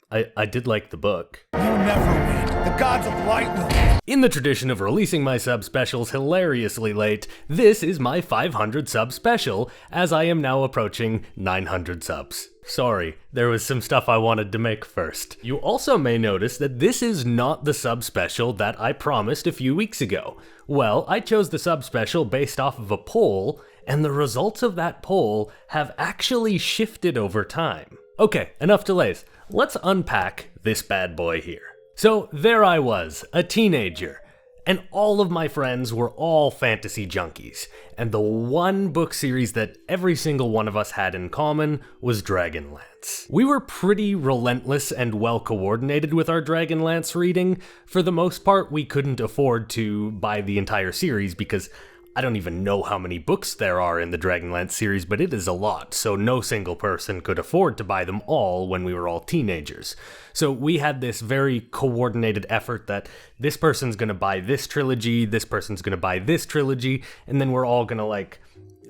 I did like the book. You'll never win. The gods of light will win. In the tradition of releasing my sub-specials hilariously late, this is my 500 sub special, as I am now approaching 900 subs. Sorry, there was some stuff I wanted to make first. You also may notice that this is not the sub-special that I promised a few weeks ago. Well, I chose the sub-special based off of a poll, and the results of that poll have actually shifted over time. Okay, enough delays. Let's unpack this bad boy here. So there I was, a teenager, and all of my friends were all fantasy junkies, and the one book series that every single one of us had in common was Dragonlance. We were pretty relentless and well coordinated with our Dragonlance reading. For the most part, we couldn't afford to buy the entire series because I don't even know how many books there are in the Dragonlance series, but it is a lot, so no single person could afford to buy them all when we were all teenagers. So we had this very coordinated effort that this person's gonna buy this trilogy, this person's gonna buy this trilogy, and then we're all gonna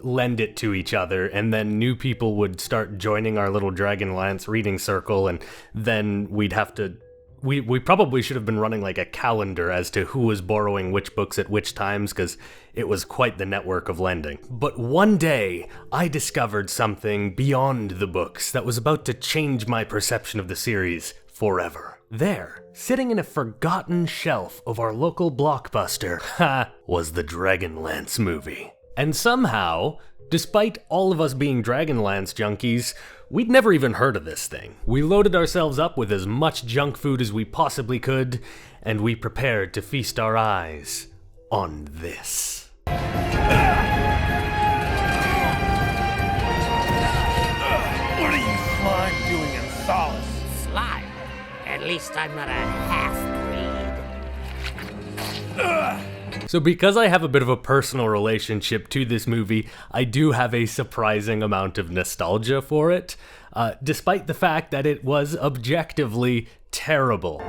lend it to each other, and then new people would start joining our little Dragonlance reading circle, and then we'd have to We probably should have been running like a calendar as to who was borrowing which books at which times, because it was quite the network of lending. But one day, I discovered something beyond the books that was about to change my perception of the series forever. There, sitting in a forgotten shelf of our local Blockbuster, was the Dragonlance movie. And somehow, despite all of us being Dragonlance junkies, we'd never even heard of this thing. We loaded ourselves up with as much junk food as we possibly could, and we prepared to feast our eyes on this. What are you slime doing in Solace? Slime? At least I'm not a half-breed. So because I have a bit of a personal relationship to this movie, I do have a surprising amount of nostalgia for it, despite the fact that it was objectively terrible.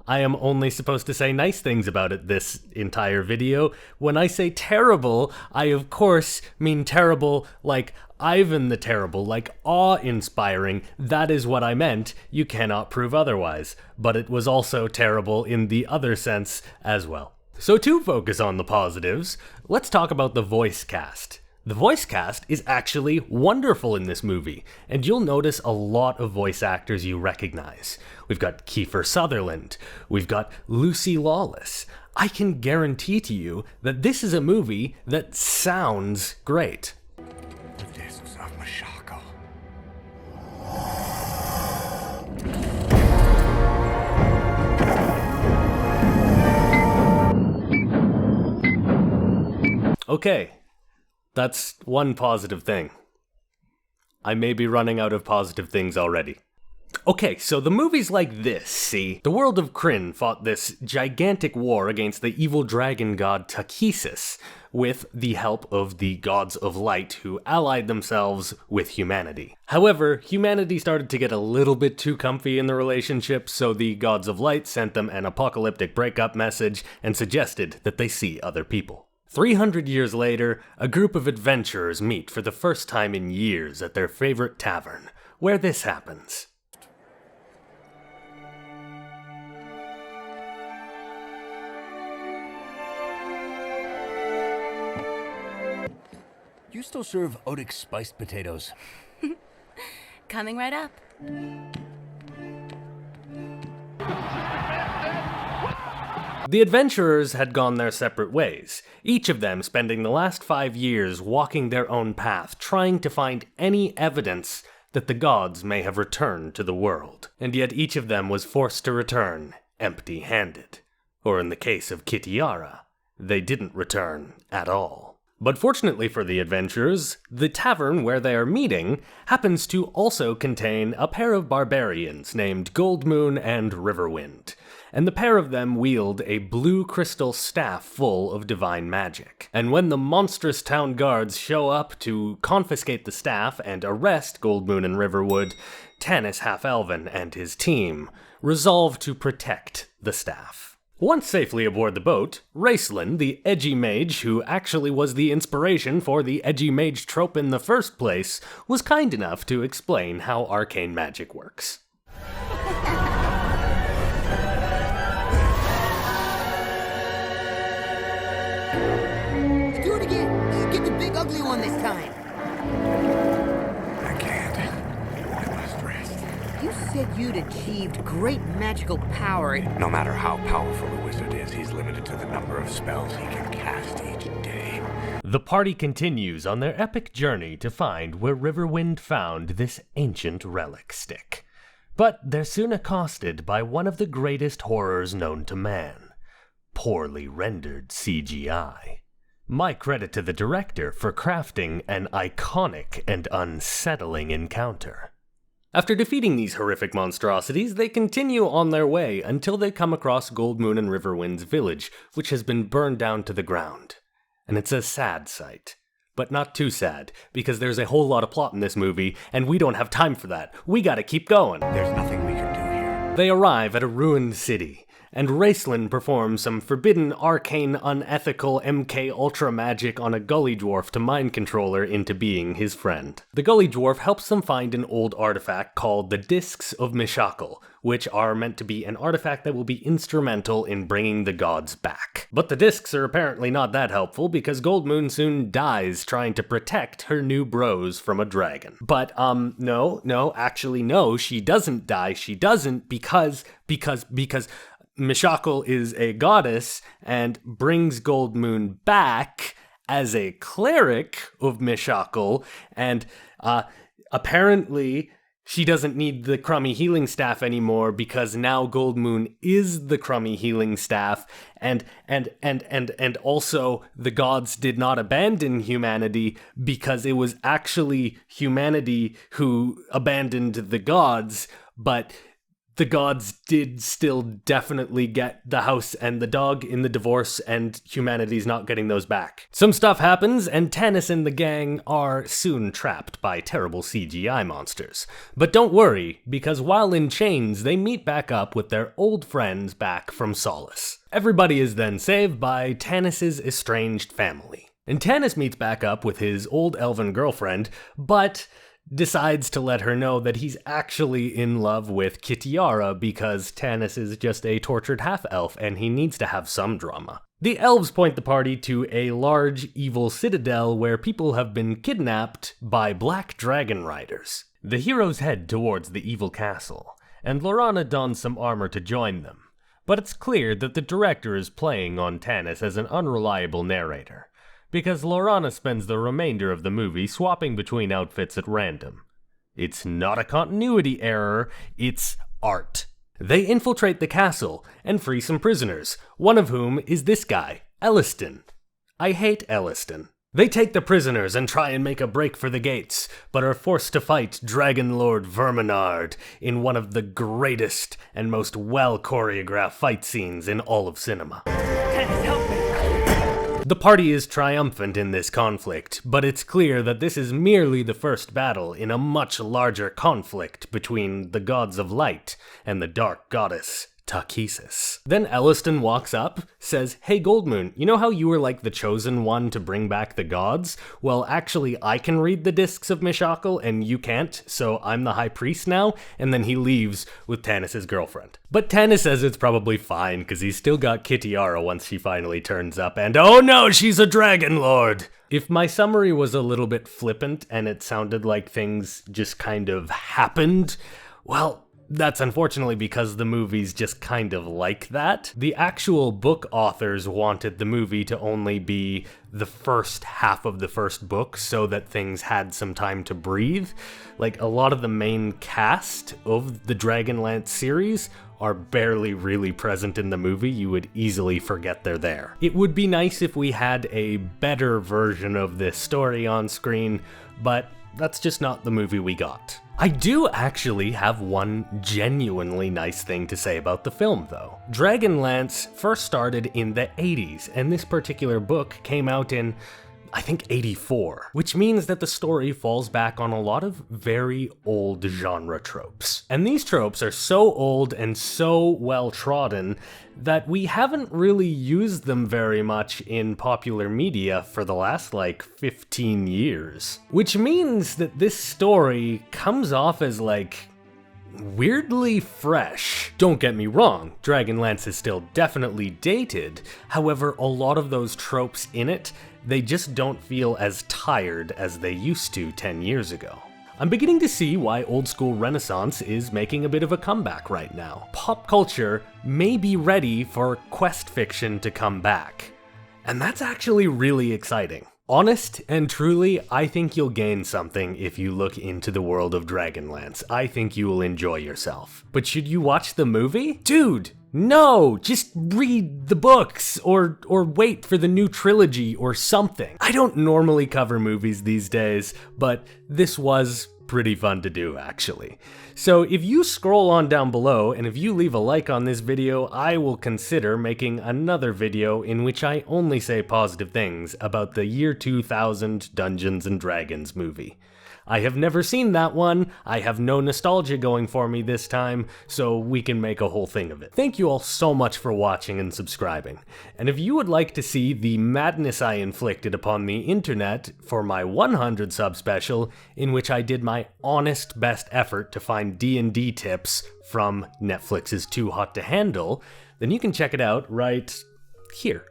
I am only supposed to say nice things about it this entire video. When I say terrible, I of course mean terrible like Ivan the Terrible, like awe-inspiring. That is what I meant. You cannot prove otherwise. But it was also terrible in the other sense as well. So to focus on the positives, let's talk about the voice cast. The voice cast is actually wonderful in this movie, and you'll notice a lot of voice actors you recognize. We've got Kiefer Sutherland, we've got Lucy Lawless. I can guarantee to you that this is a movie that sounds great. The discs of Mashako. Okay. That's one positive thing. I may be running out of positive things already. Okay, so the movie's like this, see? The world of Kryn fought this gigantic war against the evil dragon god Takesis, with the help of the gods of light who allied themselves with humanity. However, humanity started to get a little bit too comfy in the relationship, so the gods of light sent them an apocalyptic breakup message and suggested that they see other people. 300 years later, a group of adventurers meet for the first time in years at their favorite tavern, where this happens. You still serve Odic spiced potatoes? Coming right up. The adventurers had gone their separate ways, each of them spending the last 5 years walking their own path, trying to find any evidence that the gods may have returned to the world. And yet each of them was forced to return empty-handed. Or in the case of Kitiara, they didn't return at all. But fortunately for the adventurers, the tavern where they are meeting happens to also contain a pair of barbarians named Goldmoon and Riverwind, and the pair of them wield a blue crystal staff full of divine magic. And when the monstrous town guards show up to confiscate the staff and arrest Goldmoon and Riverwood, Tanis Half-Elven and his team resolve to protect the staff. Once safely aboard the boat, Raistlin, the edgy mage who actually was the inspiration for the edgy mage trope in the first place, was kind enough to explain how arcane magic works. Do it again! Get the big ugly one this time! I can't. I must rest. You said you'd achieved great magical power. No matter how powerful a wizard is, he's limited to the number of spells he can cast each day. The party continues on their epic journey to find where Riverwind found this ancient relic stick. But they're soon accosted by one of the greatest horrors known to man: poorly rendered CGI. My credit to the director for crafting an iconic and unsettling encounter. After defeating these horrific monstrosities, they continue on their way until they come across Goldmoon and Riverwind's village, which has been burned down to the ground. And it's a sad sight. But not too sad, because there's a whole lot of plot in this movie, and we don't have time for that. We gotta keep going. There's nothing we can do here. They arrive at a ruined city, and Raistlin performs some forbidden, arcane, unethical MK Ultra magic on a gully dwarf to mind control her into being his friend. The gully dwarf helps them find an old artifact called the Discs of Mishakal, which are meant to be an artifact that will be instrumental in bringing the gods back. But the discs are apparently not that helpful because Goldmoon soon dies trying to protect her new bros from a dragon. But, no, she doesn't die. She doesn't because Mishakal is a goddess and brings Goldmoon back as a cleric of Mishakal, and apparently she doesn't need the crummy healing staff anymore because now Goldmoon is the crummy healing staff, and also the gods did not abandon humanity because it was actually humanity who abandoned the gods, but the gods did still definitely get the house and the dog in the divorce, and humanity's not getting those back. Some stuff happens, and Tannis and the gang are soon trapped by terrible CGI monsters. But don't worry, because while in chains, they meet back up with their old friends back from Solace. Everybody is then saved by Tannis's estranged family. And Tannis meets back up with his old elven girlfriend, but decides to let her know that he's actually in love with Kitiara because Tannis is just a tortured half-elf and he needs to have some drama. The elves point the party to a large evil citadel where people have been kidnapped by black dragon riders. The heroes head towards the evil castle, and Lorana dons some armor to join them. But it's clear that the director is playing on Tannis as an unreliable narrator, because Lorana spends the remainder of the movie swapping between outfits at random. It's not a continuity error, it's art. They infiltrate the castle and free some prisoners, one of whom is this guy, Elliston. I hate Elliston. They take the prisoners and try and make a break for the gates, but are forced to fight Dragon Lord Verminard in one of the greatest and most well-choreographed fight scenes in all of cinema. The party is triumphant in this conflict, but it's clear that this is merely the first battle in a much larger conflict between the gods of light and the dark goddess, Takesis. Then Elliston walks up, says, "Hey Goldmoon, you know how you were like the chosen one to bring back the gods? Well, actually, I can read the Discs of Mishakal and you can't, so I'm the high priest now," and then he leaves with Tannis' girlfriend. But Tannis says it's probably fine, because he's still got Kitiara once she finally turns up, and oh no, she's a dragon lord! If my summary was a little bit flippant and it sounded like things just kind of happened, well, that's unfortunately because the movie's just kind of like that. The actual book authors wanted the movie to only be the first half of the first book so that things had some time to breathe. Like, a lot of the main cast of the Dragonlance series are barely really present in the movie. You would easily forget they're there. It would be nice if we had a better version of this story on screen, but that's just not the movie we got. I do actually have one genuinely nice thing to say about the film, though. Dragonlance first started in the 80s, and this particular book came out in I think 84, which means that the story falls back on a lot of very old genre tropes. And these tropes are so old and so well trodden that we haven't really used them very much in popular media for the last like 15 years. Which means that this story comes off as like weirdly fresh. Don't get me wrong, Dragonlance is still definitely dated, however a lot of those tropes in it, they just don't feel as tired as they used to 10 years ago. I'm beginning to see why old school Renaissance is making a bit of a comeback right now. Pop culture may be ready for quest fiction to come back, and that's actually really exciting. Honest and truly, I think you'll gain something if you look into the world of Dragonlance. I think you will enjoy yourself. But should you watch the movie? Dude, no! Just read the books, or wait for the new trilogy or something. I don't normally cover movies these days, but this was pretty fun to do, actually. So if you scroll on down below, and if you leave a like on this video, I will consider making another video in which I only say positive things about the year 2000 Dungeons & Dragons movie. I have never seen that one, I have no nostalgia going for me this time, so we can make a whole thing of it. Thank you all so much for watching and subscribing. And if you would like to see the madness I inflicted upon the internet for my 100 sub special, in which I did my honest best effort to find D&D tips from Netflix's Too Hot to Handle, then you can check it out right here.